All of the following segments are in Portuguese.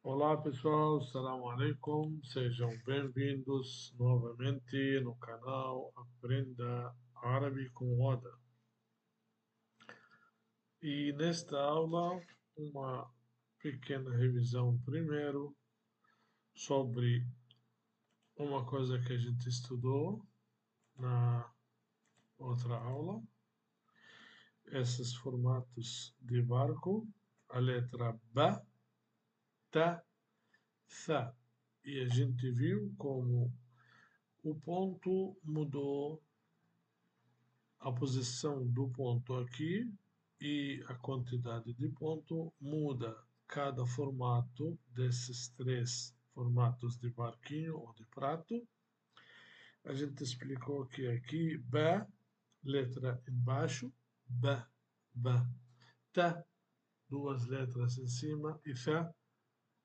Olá pessoal, Assalamu alaikum, sejam bem-vindos novamente no canal Aprenda Árabe com Oda. E nesta aula, uma pequena revisão primeiro sobre uma coisa que a gente estudou na outra aula, esses formatos de barco, a letra B, T, Th. E a gente viu como o ponto mudou a posição do ponto aqui e a quantidade de ponto muda cada formato desses três formatos de barquinho ou de prato. A gente explicou que aqui B, letra embaixo, B, B, T, duas letras em cima e Th,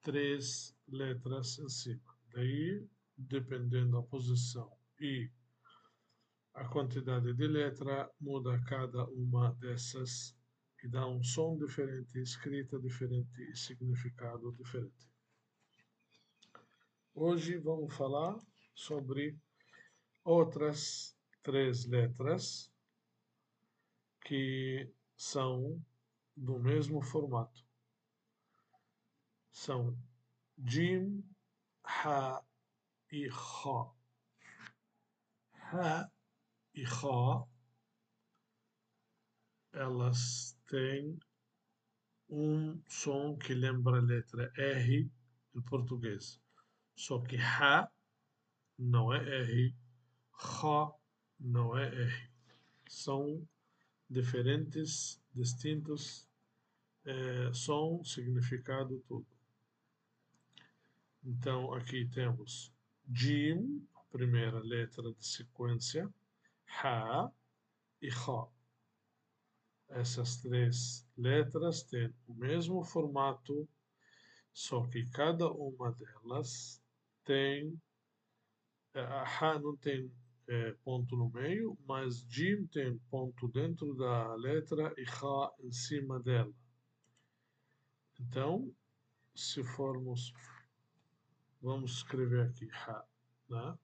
três letras em cima. Daí, dependendo da posição e a quantidade de letra, muda cada uma dessas e dá um som diferente, escrita diferente e significado diferente. Hoje vamos falar sobre outras três letras que são do mesmo formato. São Jim, Ha e Kha. Ha e Kha, elas têm um som que lembra a letra R em português. Só que Ha não é R, Kha não é R. São diferentes, distintos, som, significado, tudo. Então, aqui temos Jim, primeira letra de sequência, Ha e Kha. Essas três letras têm o mesmo formato, só que cada uma delas tem. A Ha não tem ponto no meio, mas Jim tem ponto dentro da letra e Kha em cima dela. Então, se formos, vamos escrever aqui Ha, né?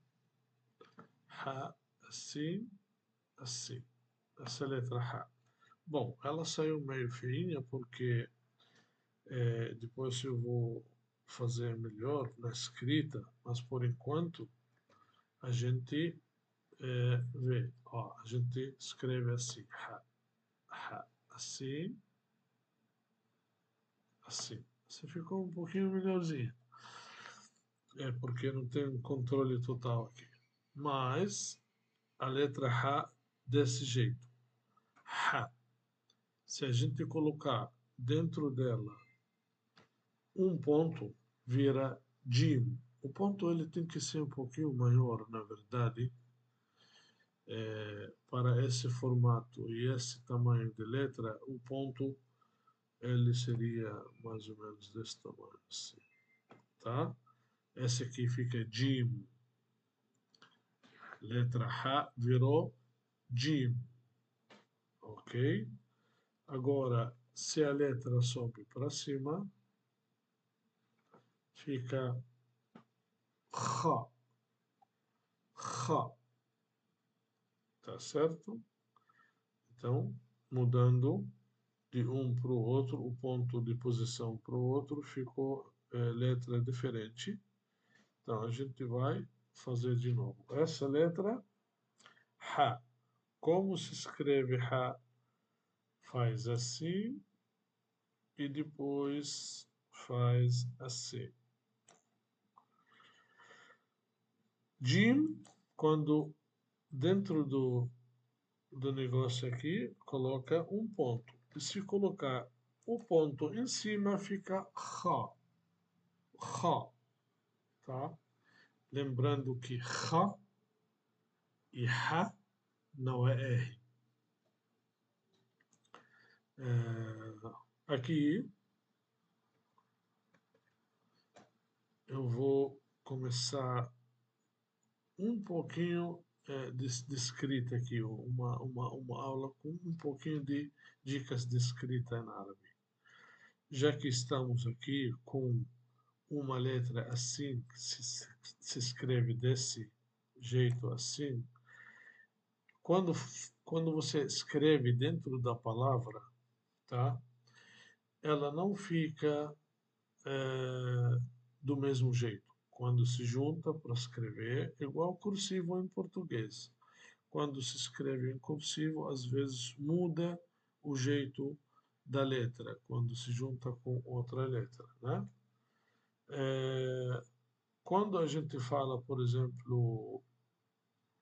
Ha, assim, assim. Essa é a letra Ha. Bom, ela saiu meio feinha porque depois eu vou fazer melhor na escrita, mas por enquanto a gente vê, ó, a gente escreve assim, Ha, Ha, assim, assim. Você ficou um pouquinho melhorzinho. É porque não tem controle total aqui. Mas a letra Ha desse jeito. Ha. Se a gente colocar dentro dela um ponto, vira Jim. O ponto ele tem que ser um pouquinho maior, na verdade, para esse formato e esse tamanho de letra. O ponto ele seria mais ou menos desse tamanho, assim, tá? Esse aqui fica Jim. Letra Ha virou Jim, ok? Agora, se a letra sobe para cima, fica Kha, Kha, tá certo? Então, mudando de um para o outro, o ponto de posição para o outro ficou letra diferente. Então, a gente vai fazer de novo. Essa letra, Ha. Como se escreve Ha? Faz assim e depois faz assim. Jim, quando dentro do negócio aqui, coloca um ponto. E se colocar o ponto em cima, fica Kha. Kha, tá? Lembrando que Kha e Ha não é R. Aqui eu vou começar um pouquinho de escrita aqui, uma aula com um pouquinho de dicas de escrita em árabe. Já que estamos aqui com uma letra assim, que se escreve desse jeito assim, quando, quando você escreve dentro da palavra, tá? Ela não fica do mesmo jeito. Quando se junta para escrever, igual cursivo em português. Quando se escreve em cursivo, às vezes muda o jeito da letra, quando se junta com outra letra, né? É, quando a gente fala, por exemplo,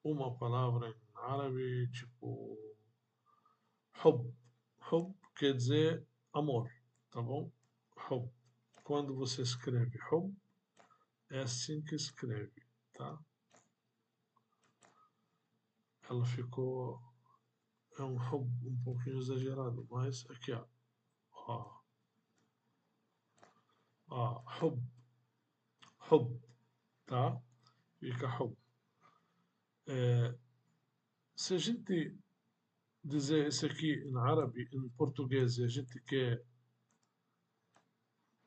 uma palavra em árabe, tipo hub, hub quer dizer amor, tá bom? Hub. Quando você escreve hub, é assim que escreve, tá? Ela ficou, é um hub um pouquinho exagerado, mas aqui, ó, hub, hub, tá? Fica hub. É, se a gente dizer isso aqui em árabe, em português, e a gente quer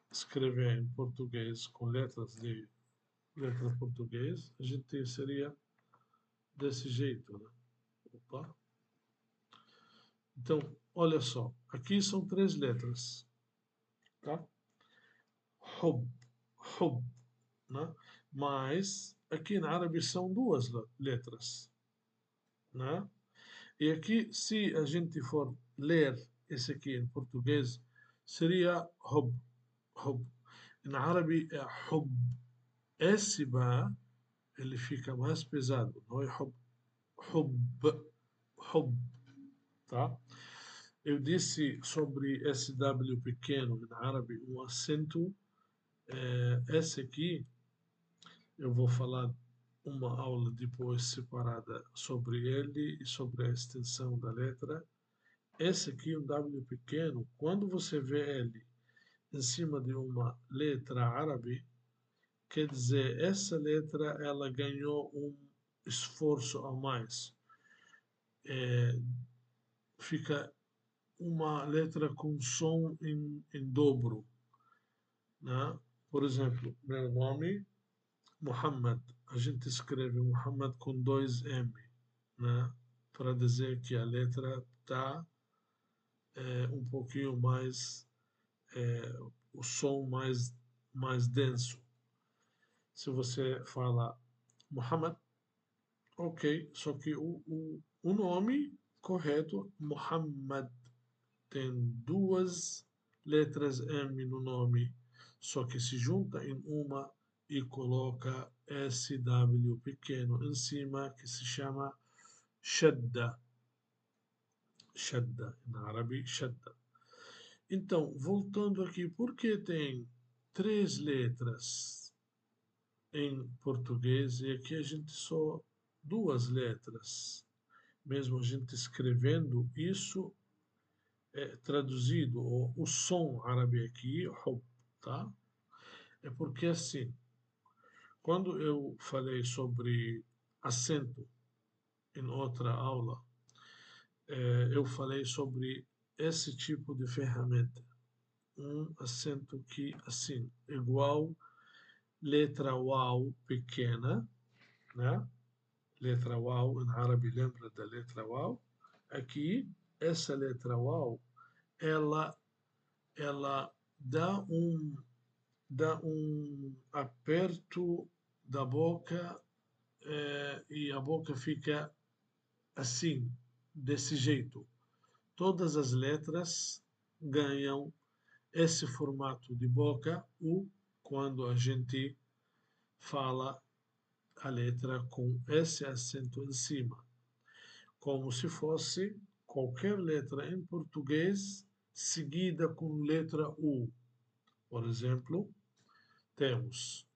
escrever em português com letras de letra português, a gente seria desse jeito, né? Opa. Então, olha só, aqui são três letras, tá? Hub, hub, né? Mas aqui na árabe são duas letras, né? E aqui, se a gente for ler esse aqui em português, seria hub, hub. Na árabe é hub. Esse ba, ele fica mais pesado, não é hub, hub, hub, tá? Eu disse sobre SW pequeno, em árabe, um acento. Esse aqui, eu vou falar uma aula depois separada sobre ele e sobre a extensão da letra. Esse aqui, um W pequeno, quando você vê ele em cima de uma letra árabe, quer dizer, essa letra ela ganhou um esforço a mais. É, fica uma letra com som em dobro, né? Por exemplo, meu nome, Muhammad. A gente escreve Muhammad com dois M, né? Para dizer que a letra está um pouquinho mais, o som mais denso. Se você fala Muhammad, ok, só que o nome correto, Muhammad, tem duas letras M no nome, só que se junta em uma e coloca SW pequeno em cima, que se chama Shadda. Shadda, em árabe, Shadda. Então, voltando aqui, por que tem três letras em português e aqui a gente só duas letras? Mesmo a gente escrevendo isso traduzido, o som árabe aqui, hub, tá? É porque assim, quando eu falei sobre acento em outra aula, eu falei sobre esse tipo de ferramenta. Um acento que, assim, igual letra uau pequena, né? Letra uau em árabe lembra da letra uau? Aqui, essa letra uau, ela, ela dá um aperto da boca e a boca fica assim, desse jeito. Todas as letras ganham esse formato de boca U quando a gente fala a letra com esse acento em cima, como se fosse qualquer letra em português seguida com letra U. Por exemplo, temos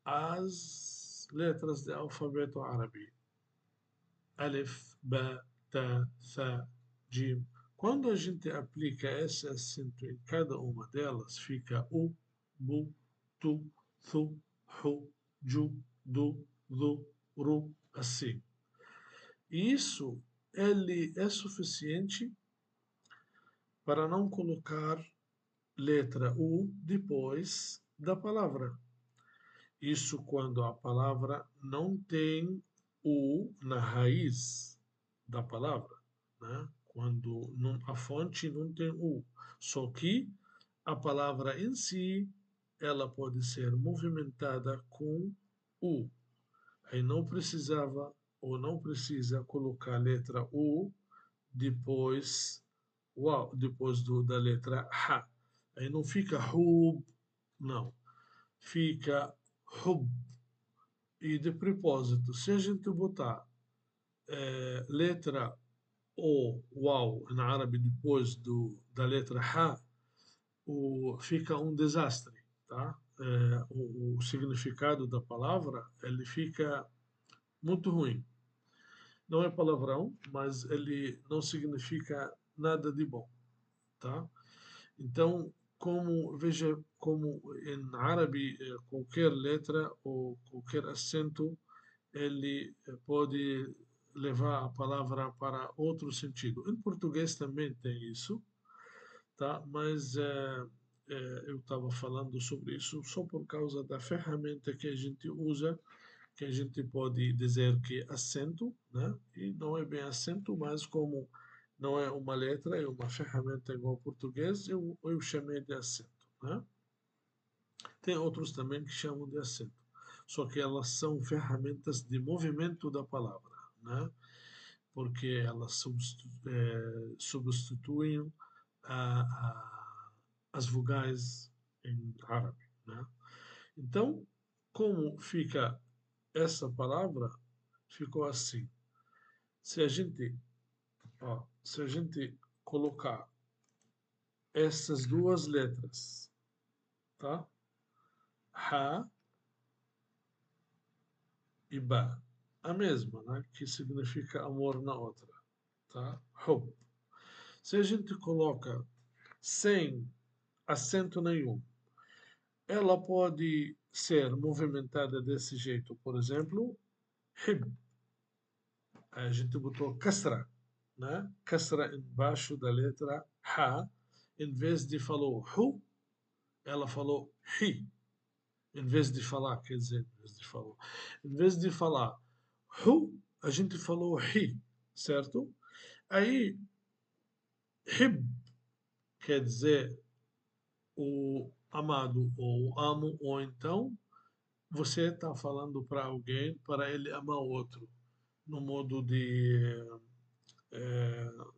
as letras do alfabeto árabe. Alif, Ba, Ta, Tha, Jim. Quando a gente aplica esse acento em cada uma delas, fica U, Bu, Tu, Thu, Hu, Ju, Du, Du, Ru, assim. E isso ele é suficiente para não colocar letra U depois da palavra. Isso quando a palavra não tem U na raiz da palavra, né? Quando a fonte não tem U. Só que a palavra em si, ela pode ser movimentada com U. Aí não precisava ou não precisa colocar a letra U depois, uau, depois da letra H. Aí não fica hub, não. Fica hub. E de propósito, se a gente botar letra O, uau, na árabe depois da letra H, fica um desastre, tá? O significado da palavra, ele fica muito ruim. Não é palavrão, mas ele não significa nada de bom, tá? Então, veja como em árabe qualquer letra ou qualquer acento ele pode levar a palavra para outro sentido. Em português também tem isso, tá? Mas eu estava falando sobre isso só por causa da ferramenta que a gente usa, que a gente pode dizer que é acento, né? E não é bem acento, mas como não é uma letra, é uma ferramenta igual ao português, eu chamei de acento, né? Tem outros também que chamam de acento, só que elas são ferramentas de movimento da palavra, né? Porque elas substituem as vogais em árabe, né? Então, como fica essa palavra? Ficou assim. Se a gente, se a gente colocar essas duas letras, tá? Ha e ba, a mesma, né? Que significa amor na outra, tá? Hub. Se a gente coloca sem acento nenhum, ela pode ser movimentada desse jeito, por exemplo, hib. A gente botou kasra, né? Kasra embaixo da letra ha, em vez de falou hu, ela falou hi. Em vez de falar, quer dizer, em vez de falar hu, a gente falou hi, certo? Aí, hib quer dizer o amado ou o amo, ou então você está falando para alguém para ele amar outro, no modo de,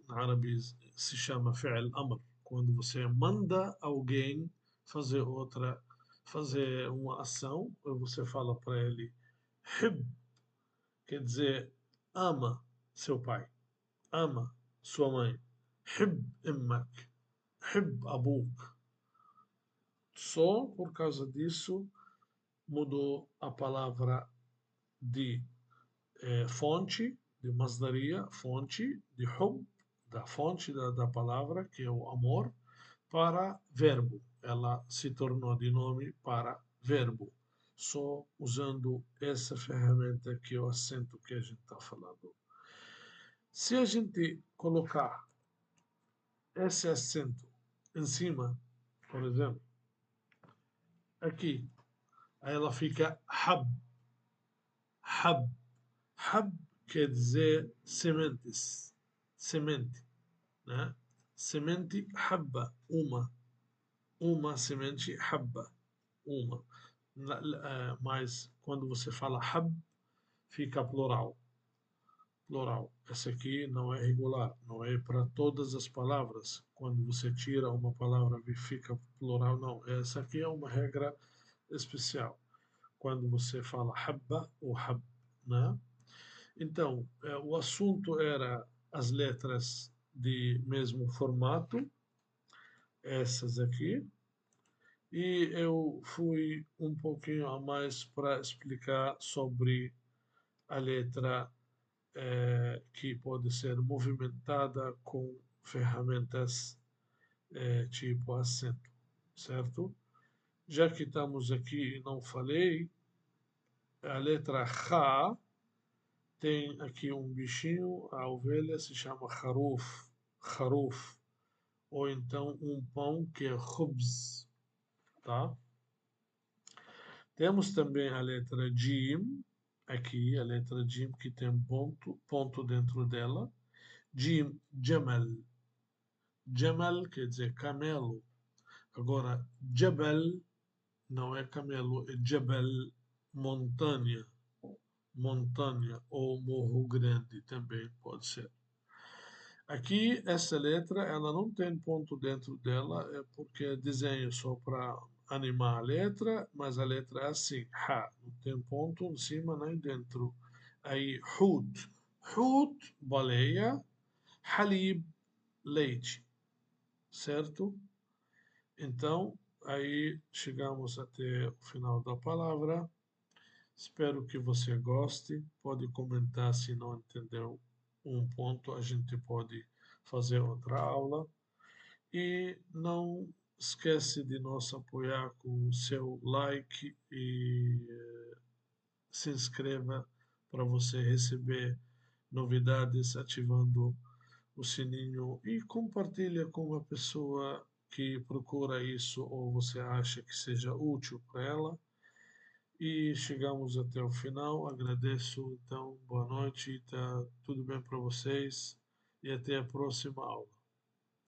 na árabe se chama fi'l amr, quando você manda alguém fazer fazer uma ação, você fala para ele hib, quer dizer ama seu pai, ama sua mãe, hib immak, hib abuk. Só por causa disso mudou a palavra de fonte, de masdaria, fonte, de hub, da fonte da palavra, que é o amor, para verbo. Ela se tornou de nome para verbo, só usando essa ferramenta que é o acento que a gente está falando. Se a gente colocar esse acento em cima, por exemplo, aqui, aí ela fica hab, hab, hab quer dizer sementes, semente, né? Semente habba, uma semente habba, uma. Mas quando você fala hab, fica plural. Plural. Essa aqui não é regular, não é para todas as palavras. Quando você tira uma palavra e fica plural, não. Essa aqui é uma regra especial. Quando você fala habba ou hab, né? Então, o assunto era as letras de mesmo formato, essas aqui, e eu fui um pouquinho a mais para explicar sobre a letra que pode ser movimentada com ferramentas tipo acento, certo? Já que estamos aqui e não falei, a letra H tem aqui um bichinho, a ovelha se chama Haruf, Haruf, ou então um pão que é khubz, tá? Temos também a letra Jim, aqui a letra Jim que tem ponto dentro dela. Jim, Jamal. Jamal quer dizer camelo. Agora, Jabal não é camelo, é Jabal, montanha. Montanha ou morro grande também pode ser. Aqui, essa letra, ela não tem ponto dentro dela, é porque é desenho só para animar a letra, mas a letra é assim, ha, não tem ponto em cima nem dentro. Aí, hut, hut, baleia, halib, leite, certo? Então, aí chegamos até o final da palavra. Espero que você goste. Pode comentar se não entendeu um ponto, a gente pode fazer outra aula. E não esquece de nos apoiar com seu like e se inscreva para você receber novidades ativando o sininho e compartilha com uma pessoa que procura isso ou você acha que seja útil para ela. E chegamos até o final. Agradeço, então, boa noite, tá tudo bem para vocês e até a próxima aula.